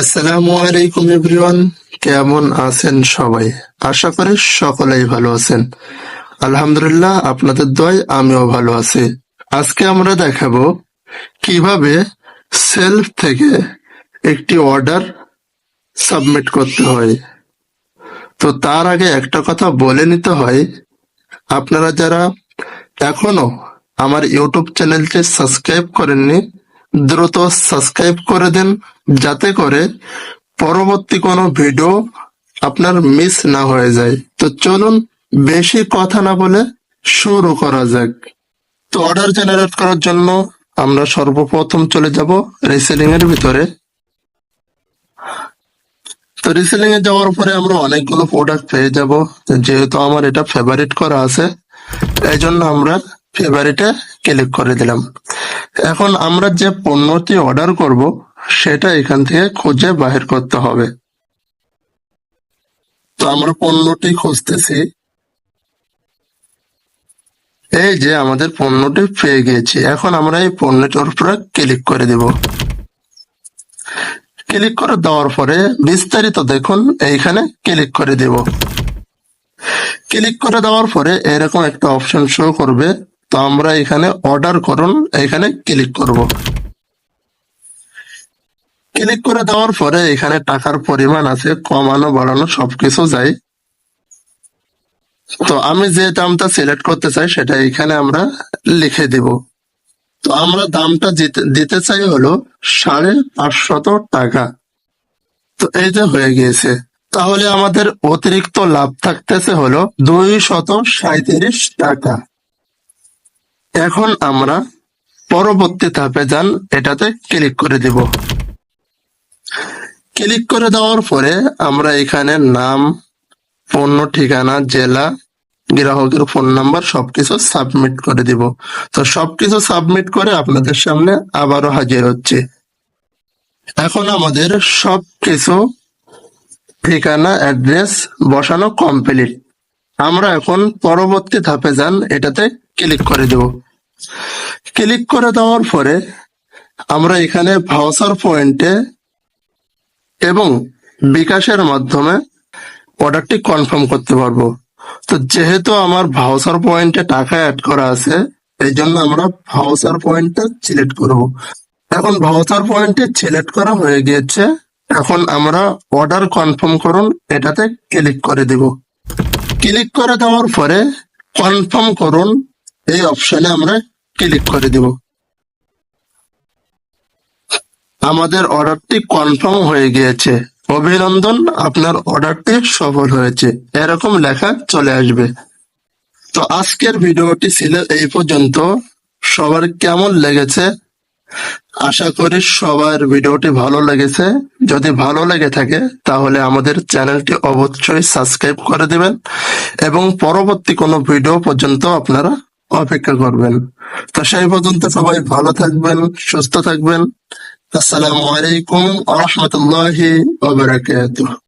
আসসালামু আলাইকুম এভরিওয়ান, কেমন আছেন সবাই? আশা করি সকলেই ভালো আছেন। আলহামদুলিল্লাহ, আপনাদের দোয়ায় আমিও ভালো আছি। আজকে আমরা দেখাবো কিভাবে সেলফ থেকে একটি অর্ডার সাবমিট করতে হয়। তো তার আগে একটা কথা বলে নিতে হয়, আপনারা যারা এখনো আমার ইউটিউব চ্যানেলটি সাবস্ক্রাইব করেননি, দ্রুত সাবস্ক্রাইব করে দেন, যাতে করে পরবর্তী কোনো ভিডিও আপনার মিস না হয়ে যায়। তো চলুন বেশি কথা না বলে শুরু করা যাক। তো অর্ডার জেনারেট করার জন্য আমরা সর্বপ্রথম চলে যাব রিসেলিং এর ভিতরে। তো রিসেলিং এ যাওয়ার পরে আমরা অনেকগুলো প্রোডাক্ট পেয়ে যাব। যেহেতু আমার এটা ফেভারিট করা আছে, এই জন্য আমরা ফেভারিটে ক্লিক করে দিলাম। এখন আমরা যে পণ্যটি অর্ডার করব সেটা এখান থেকে খুঁজে বাহির করতে হবে। তো আমরা পণ্যটি খুঁজতেছি। এই যে আমাদের পণ্যটি পেয়ে গিয়েছি। এখন আমরা এই পণ্যটির উপরে ক্লিক করে দেব। ক্লিক করে দেওয়ার পরে বিস্তারিত দেখুন, এইখানে ক্লিক করে দেব। ক্লিক করে দেওয়ার পরে এরকম একটা অপশন শো করবে। তো আমরা এখানে অর্ডার করুন এখানে ক্লিক করব। ক্লিক করে দেওয়ার পরে এখানে টাকার পরিমাণ আছে, কমানো বাড়ানো সবকিছু যায়। তো আমি যে দামটা সিলেক্ট করতে চাই সেটা এখানে আমরা লিখে দিব। তো আমরা দামটা দিতে চাই হলো 550 টাকা। তো এই যে হয়ে গিয়েছে। তাহলে আমাদের অতিরিক্ত লাভ থাকতেছে হলো 237 টাকা। এখন আমরা পরবর্তী ধাপে যান, এটাতে ক্লিক করে দিব। ক্লিক করে দেওয়ার পরে আমরা এখানে নাম, পণ্য ঠিকানা, জেলা, গ্রাহকের ফোন নাম্বার সবকিছু সাবমিট করে দিব। তো সবকিছু সাবমিট করে আপনাদের সামনে আবারও হাজির হচ্ছে। এখন আমাদের সবকিছু ঠিকানা, অ্যাড্রেস বসানো কমপ্লিট। আমরা এখন পরবর্তী ধাপে যান, এটাতে ক্লিক করে দেব। ক্লিক করে দেওয়ার পরে আমরা এখানে ভাউচার পয়েন্টে এবং বিকাশের মাধ্যমে অর্ডারটি কনফার্ম করতে পারবো। তো যেহেতু আমার ভাউচার পয়েন্টে টাকা অ্যাড করা আছে, এই জন্য আমরা ভাউচার পয়েন্টটা সিলেক্ট করব। এখন ভাউচার পয়েন্টে সিলেক্ট করা হয়ে গিয়েছে। এখন আমরা অর্ডার কনফার্ম করুন এটাতে ক্লিক করে দিব। ক্লিক করে দেওয়ার পরে কনফার্ম করুন এই অপশনে আমরা ক্লিক করে দিব। আমাদের অর্ডারটি কনফার্ম হয়ে গিয়েছে। অভিনন্দন, আপনার অর্ডারটি সফল হয়েছে, এরকম লেখা চলে আসবে। তো আজকের ভিডিওটি ছিল এই পর্যন্ত। সবার কেমন লেগেছে? আশা করি সবার ভিডিওটি ভালো লেগেছে। যদি ভালো লেগে থাকে তাহলে আমাদের চ্যানেলটি অবশ্যই সাবস্ক্রাইব করে দিবেন এবং পরবর্তী কোনো ভিডিও পর্যন্ত আপনারা অপেক্ষা করবেন। তো সেই পর্যন্ত সবাই ভালো থাকবেন, সুস্থ থাকবেন। আসসালামু আলাইকুম ওয়া রাহমাতুল্লাহি ওয়া বারাকাতুহু।